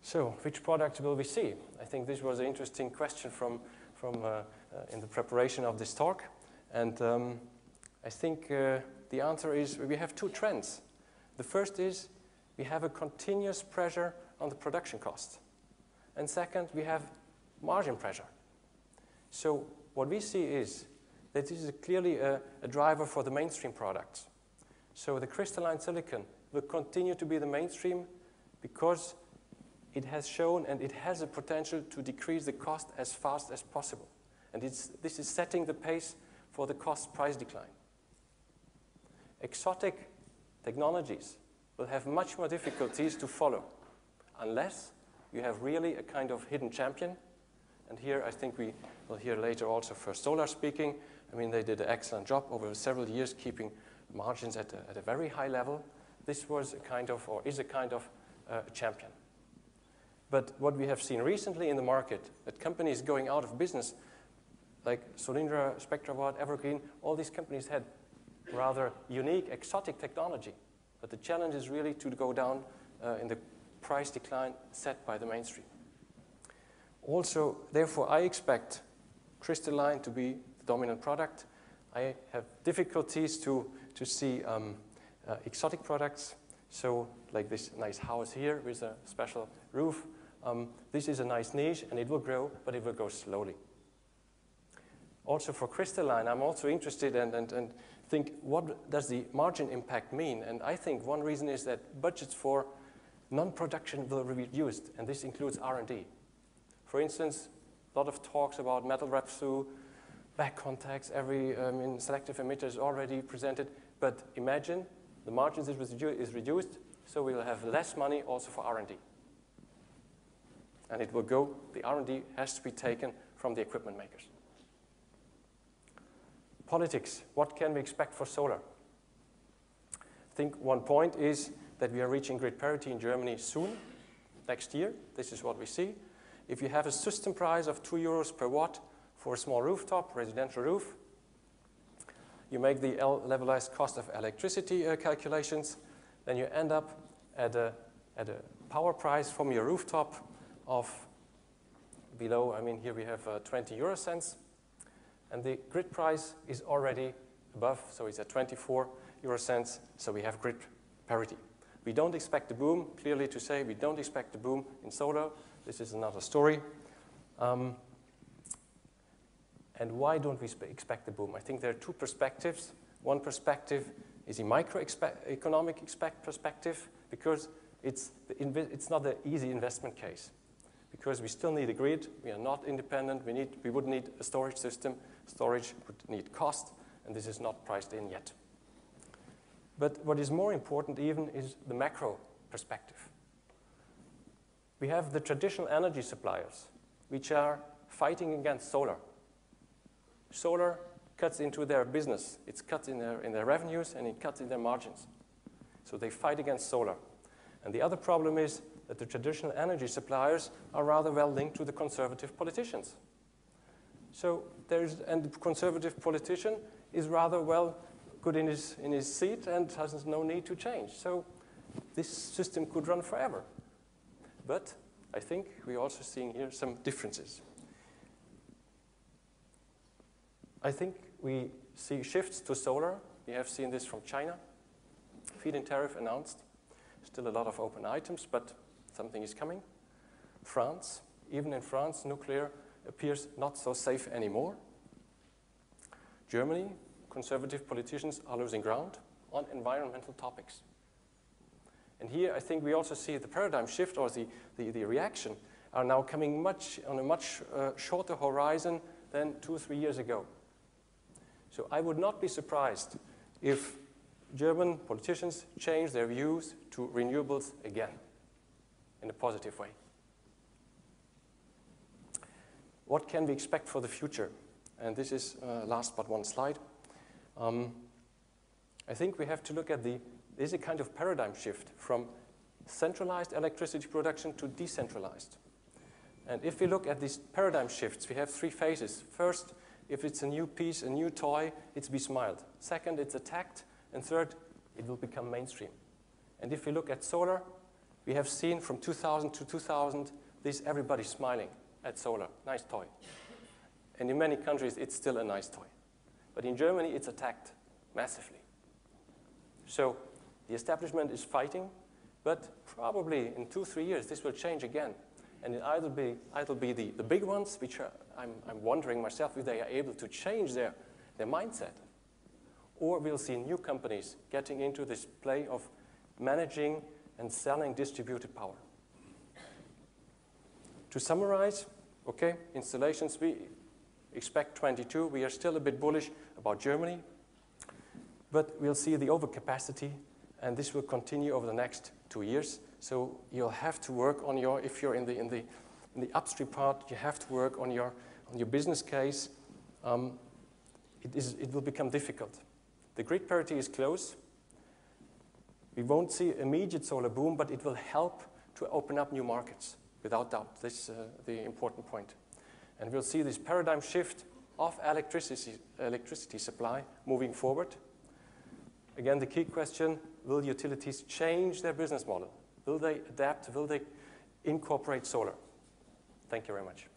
So, which products will we see? I think this was an interesting question in the preparation of this talk. And I think the answer is we have two trends. The first is we have a continuous pressure on the production cost. And second, we have margin pressure. So what we see is that this is clearly a driver for the mainstream products. So the crystalline silicon will continue to be the mainstream because it has shown and it has a potential to decrease the cost as fast as possible. And this is setting the pace for the cost price decline. Exotic technologies will have much more difficulties to follow unless you have really a kind of hidden champion. And here I think we will hear later also First Solar speaking. I mean, they did an excellent job over several years keeping margins at a very high level. This was a kind of, or is a kind of champion. But what we have seen recently in the market, that companies going out of business, like Solyndra, SpectraWatt, Evergreen, all these companies had rather unique, exotic technology. But the challenge is really to go down in the price decline set by the mainstream. Also, therefore, I expect crystalline to be the dominant product. I have difficulties to see exotic products. So, like this nice house here with a special roof. This is a nice niche, and it will grow, but it will go slowly. Also, for crystalline, I'm also interested and think, what does the margin impact mean? And I think one reason is that budgets for non-production will be reduced, and this includes R&D. For instance, a lot of talks about metal wrap through, back contacts, selective emitters already presented. But imagine the margins is reduced, so we will have less money also for R&D. And it will go, the R&D has to be taken from the equipment makers. Politics, what can we expect for solar? I think one point is that we are reaching grid parity in Germany soon, next year. This is what we see. If you have a system price of 2 euros per watt for a small rooftop, residential roof, you make the levelized cost of electricity calculations, then you end up at a power price from your rooftop of below, I mean, here we have 20 euro cents. And the grid price is already above, so it's at 24 euro cents, so we have grid parity. We don't expect a boom, clearly to say we don't expect a boom in solar. This is another story. And why don't we expect a boom? I think there are two perspectives. One perspective is a microeconomic perspective, because it's not an easy investment case. Because we still need a grid, we are not independent, we would need a storage system, storage would need cost, and this is not priced in yet. But what is more important even is the macro perspective. We have the traditional energy suppliers, which are fighting against solar. Solar cuts into their business, it cuts in their revenues, and it cuts in their margins. So they fight against solar. And the other problem is that the traditional energy suppliers are rather well linked to the conservative politicians. So and the conservative politician is rather well good in his seat and has no need to change. So this system could run forever. But I think we're also seeing here some differences. I think we see shifts to solar. We have seen this from China. Feed-in tariff announced. Still a lot of open items, but something is coming. France, even in France, nuclear appears not so safe anymore. Germany, conservative politicians are losing ground on environmental topics. And here I think we also see the paradigm shift, or the reaction are now coming on a much shorter horizon than 2 or 3 years ago. So I would not be surprised if German politicians change their views to renewables again in a positive way. What can we expect for the future? And this is last but one slide. I think we have to look at there's a kind of paradigm shift from centralized electricity production to decentralized. And if we look at these paradigm shifts, we have 3 phases. First, if it's a new piece, a new toy, it's besmiled. Second, it's attacked. And third, it will become mainstream. And if we look at solar, we have seen from 2000 to 2000, everybody smiling at solar, nice toy. And in many countries, it's still a nice toy. But in Germany, it's attacked massively. So the establishment is fighting, but probably in 2-3 years, this will change again. And it either be the big ones, which I'm wondering myself if they are able to change their mindset, or we'll see new companies getting into this play of managing and selling distributed power. To summarize, okay, installations, we expect 22. We are still a bit bullish about Germany, but we'll see the overcapacity, and this will continue over the next 2 years. So you'll have to work on your, if you're in the upstream part, you have to work on your business case. It will become difficult. The grid parity is close. We won't see immediate solar boom, but it will help to open up new markets, without doubt. This is the important point. And we'll see this paradigm shift of electricity supply moving forward. Again, the key question, will utilities change their business model? Will they adapt? Will they incorporate solar? Thank you very much.